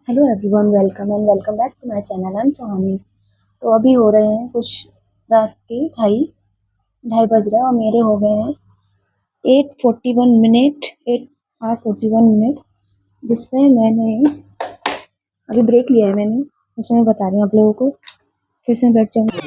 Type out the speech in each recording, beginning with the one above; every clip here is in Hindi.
Hello everyone, welcome back to my channel. I am Suhani. तो अभी हो रहे हैं कुछ रात के ढाई ढाई बज रहा है और मेरे हो गए हैं 8:41 जिसमें मैंने अभी ब्रेक लिया है। उसमें मैं बता रही हूँ आप लोगों को। फिर से बैठ जाऊँगी।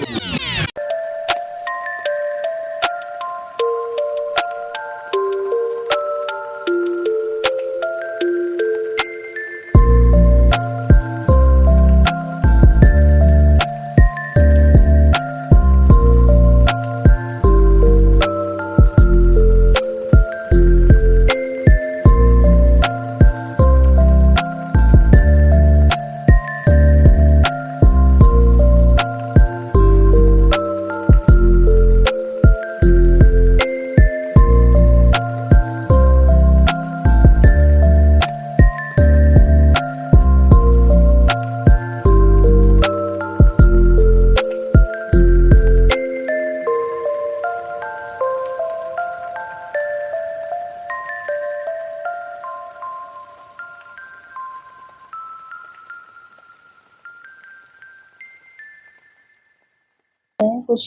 कुछ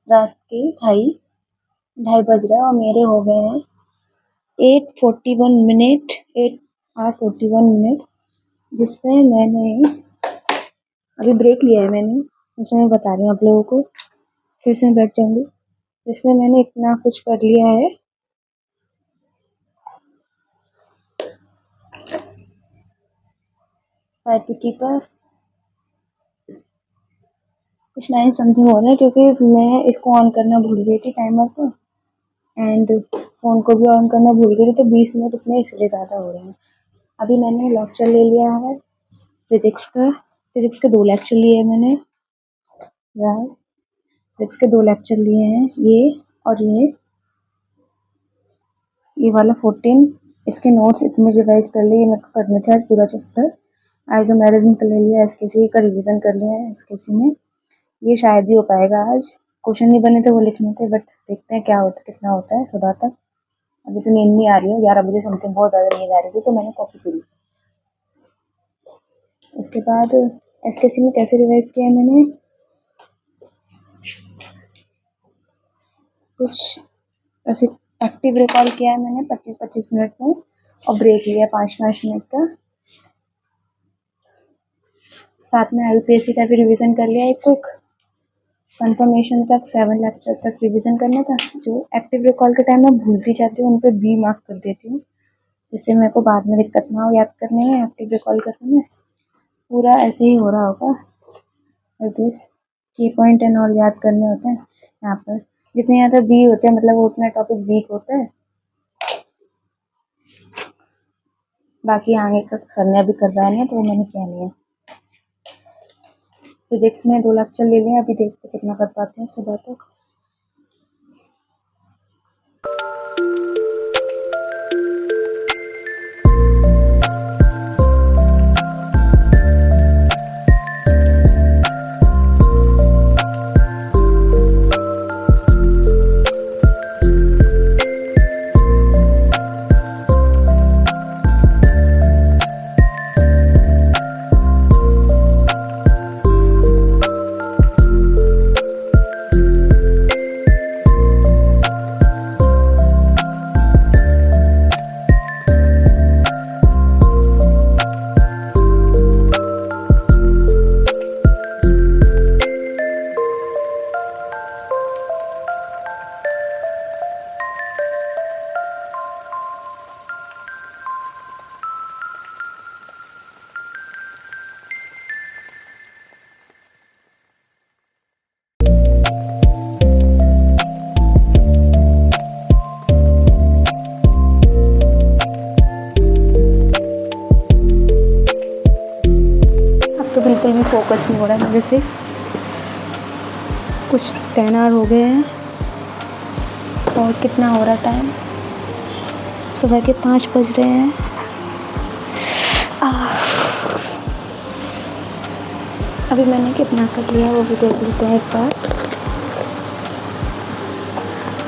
रात के ढाई ढाई बज रहा है और मेरे हो गए हैं 8:41 जिसमें मैंने अभी ब्रेक लिया है। उसमें मैं बता रही हूँ आप लोगों को। फिर से बैठ जाऊंगी। इसमें मैंने इतना कुछ कर लिया है। पीटी पर कुछ 9 समथिंग हो रहा है क्योंकि मैं इसको ऑन करना भूल गई थी, टाइमर को, एंड फ़ोन को भी ऑन करना भूल गई थी, तो 20 मिनट इसमें इसलिए ज़्यादा हो रहे हैं। अभी मैंने लेक्चर ले लिया है फिज़िक्स के 2 लेक्चर लिए हैं मैंने। फिज़िक्स के 2 लेक्चर लिए हैं, ये और ये वाला 14। इसके नोट्स इतने रिवाइज कर लिए, मेरे को करने थे आज पूरा चैप्टर। आइसोमेरिज्म का ले लिया, एसकेसी का रिवीजन कर लिया है एसकेसी में। ये शायद ही हो पाएगा आज। क्वेश्चन नहीं बने थे, वो लिखने थे, बट देखते हैं क्या होता है, कितना होता है सुबह तक। अभी तो नींद नहीं आ रही है, 11 बजे समथिंग बहुत ज़्यादा नींद आ रही थी, तो मैंने कॉफ़ी पी ली। उसके बाद एसकेसी में कैसे रिवाइज किया है मैंने, कुछ ऐसे एक्टिव रिकॉल किया है मैंने 25-25 मिनट में, और ब्रेक लिया 5-5 मिनट का। साथ में यूपीएससी का भी रिवीजन कर लिया है। क्विक कंफर्मेशन तक 7 लेक्चर तक रिवीजन करना था। जो एक्टिव रिकॉल के टाइम में भूलती जाती हूँ, उन पर बी मार्क कर देती हूँ, जिससे मेरे को बाद में दिक्कत ना हो याद करने में, एक्टिव रिकॉल करने में। पूरा ऐसे ही हो रहा होगा। दिस की पॉइंट एंड ऑल याद करने होते हैं। यहाँ पर जितने ज़्यादा बी होते हैं, मतलब वो उतना टॉपिक वीक होता है। बाकी आगे का सर ने अभी करवाया नहीं है, तो वो मैंने किया नहीं है। फिजिक्स में 2 लेक्चर ले लिए, अभी देखते कितना कर पाते हैं सुबह तक। तो बिल्कुल भी फोकस नहीं हो रहा है मेरे से। कुछ 10 आवर हो गए हैं और कितना हो रहा टाइम, सुबह के 5 बज रहे हैं। अभी मैंने कितना कर लिया वो भी देख लेते हैं एक बार।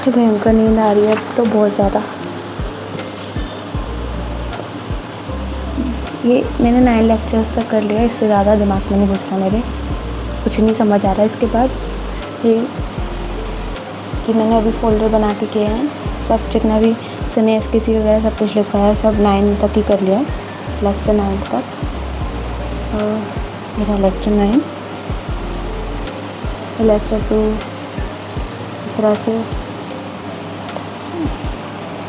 तो भयंकर नींद आ रही है तो बहुत ज़्यादा। ये मैंने 9 लेक्चर्स तक कर लिया, इससे ज़्यादा दिमाग में नहीं घुस रहा मेरे, कुछ नहीं समझ आ रहा है। इसके बाद ये कि मैंने अभी फ़ोल्डर बना के किए हैं, सब जितना भी सुने SKC वगैरह सब कुछ लिखा है, सब 9 तक ही कर लिया है, लेक्चर 9 तक। और मेरा लेक्चर 9, लेक्चर 2 इस तरह से।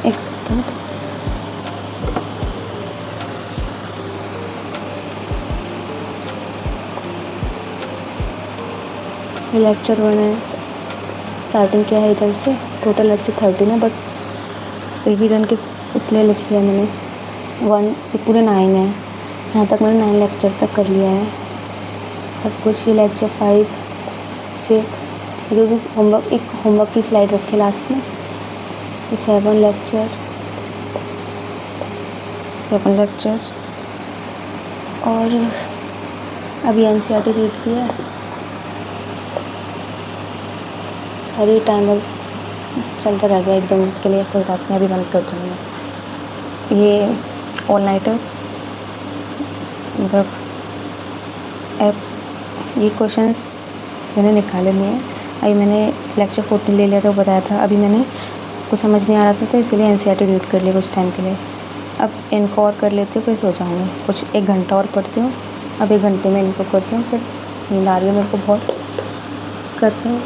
एक सेकंड, लेक्चर 1 है, स्टार्टिंग किया है इधर से। टोटल लेक्चर 13 है, बट रिवीजन के इसलिए लिख लिया मैंने 1, ये पूरे 9 है, यहाँ तक मैंने 9 लेक्चर तक कर लिया है सब कुछ। ये लेक्चर 5, 6 जो भी होमवर्क, एक होमवर्क की स्लाइड रखी लास्ट में। ये 7 लेक्चर और अभी NCERT रीड किया है। सारी टाइमर चलता रह गया एकदम के लिए, कोई बात नहीं, अभी बंद कर दूँगी। ये ऑल नाइटर, मतलब ये क्वेश्चंस मैंने निकाले नहीं है। अभी मैंने लेक्चर 14 ले लिया था, वो बताया था। अभी मैंने कुछ समझ नहीं आ रहा था तो इसलिए NCERT रीड कर लिया कुछ टाइम के लिए। अब इनको और कर लेती हूँ, फिर सो जाऊँगी। कुछ 1 घंटा और पढ़ती हूँ, अब 1 घंटे में इनको करती हूँ, फिर नींद आ रही है मेरे को बहुत, करती हूँ।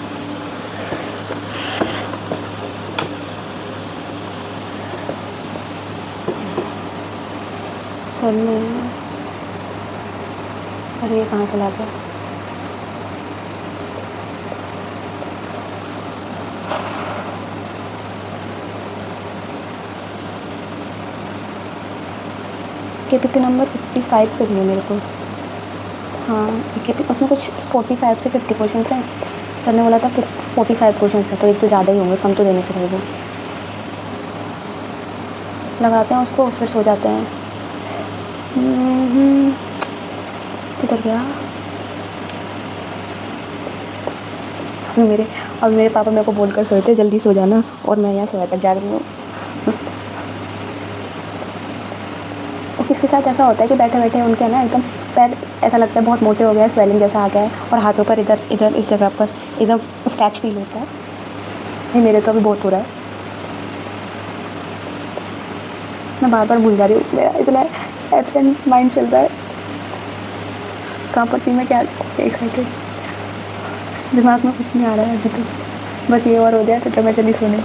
सर में, अरे ये कहाँ चला गया? KPQ नंबर 55 करनी है मेरे को। हाँ, उसमें कुछ 45 से 50 क्वेश्चन हैं। सर ने बोला था 45 क्वेश्चन है, तो एक तो ज़्यादा ही होंगे, कम तो देने से रहेगा। लगाते हैं उसको, फिर सो जाते हैं। किधर गया? अब मेरे पापा मेरे को बोलकर सोए थे जल्दी सो जाना, और मैं यहाँ सोया तक जाग रही हूँ। और किसके साथ ऐसा होता है कि बैठे बैठे उनके ना एकदम पैर ऐसा लगता है बहुत मोटे हो गया है, स्वेलिंग जैसा आ गया है, और हाथों पर इधर इस जगह पर एकदम स्ट्रेच फील होता है। ये मेरे तो अभी बहुत हो रहा है, मैं बार बार भूल जा रही हूँ, मेरा इतना एब्सेंट माइंड चल रहा है। कहाँ पर थी मैं, क्या? एक सेकेंड, दिमाग में कुछ नहीं आ रहा है अभी तो, बस ये और हो गया तो मैं चली सोने।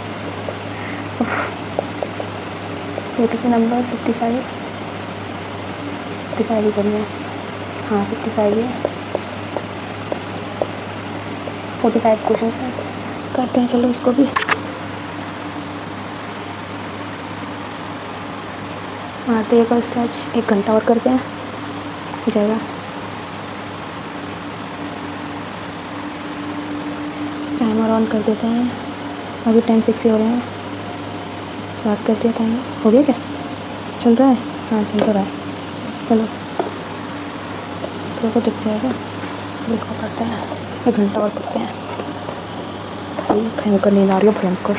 KPQ नंबर 55 ही करना है। हाँ 55 है, 45 क्वेश्चन है, करते हैं चलो इसको भी। मारते हैं एक स्ट्रेच, 1 घंटा और करते हैं, हो जाएगा। टाइमर ऑन कर देते हैं, अभी 10:06 हो रहे हैं। स्टार्ट कर दिया टाइमर, हो गया क्या? चल रहा है? हाँ चल तो रहा है, चलो तो दिख जाएगा। इसको करते हैं, 1 घंटा और करते हैं। भाई भयंकर नींद आ रही है, भयंकर।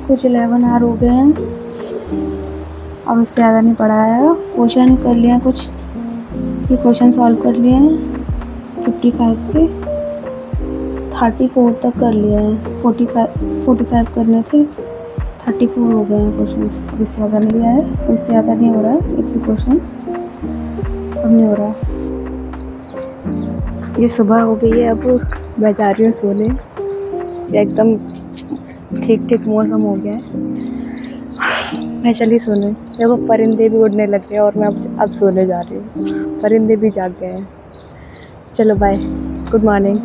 कुछ 11 आवर हो गए हैं, अब इससे ज़्यादा नहीं पढ़ा है। क्वेश्चन कर लिया कुछ, ये क्वेश्चन सॉल्व कर लिए हैं 55 के, 34 तक कर लिया है। 45 करने थे, 34 हो गए हैं क्वेश्चन। अब इससे ज़्यादा नहीं लिया है, इससे ज़्यादा नहीं हो रहा है एक भी क्वेश्चन, अब नहीं हो रहा है। ये सुबह हो गई है, अब मैं जा रही हूँ सोने, एकदम ठीक मौसम हो गया है, मैं चली सोने। देखो परिंदे भी उड़ने लग गए और मैं अब सोने जा रही हूँ, परिंदे भी जाग गए हैं। चलो बाय, गुड मॉर्निंग।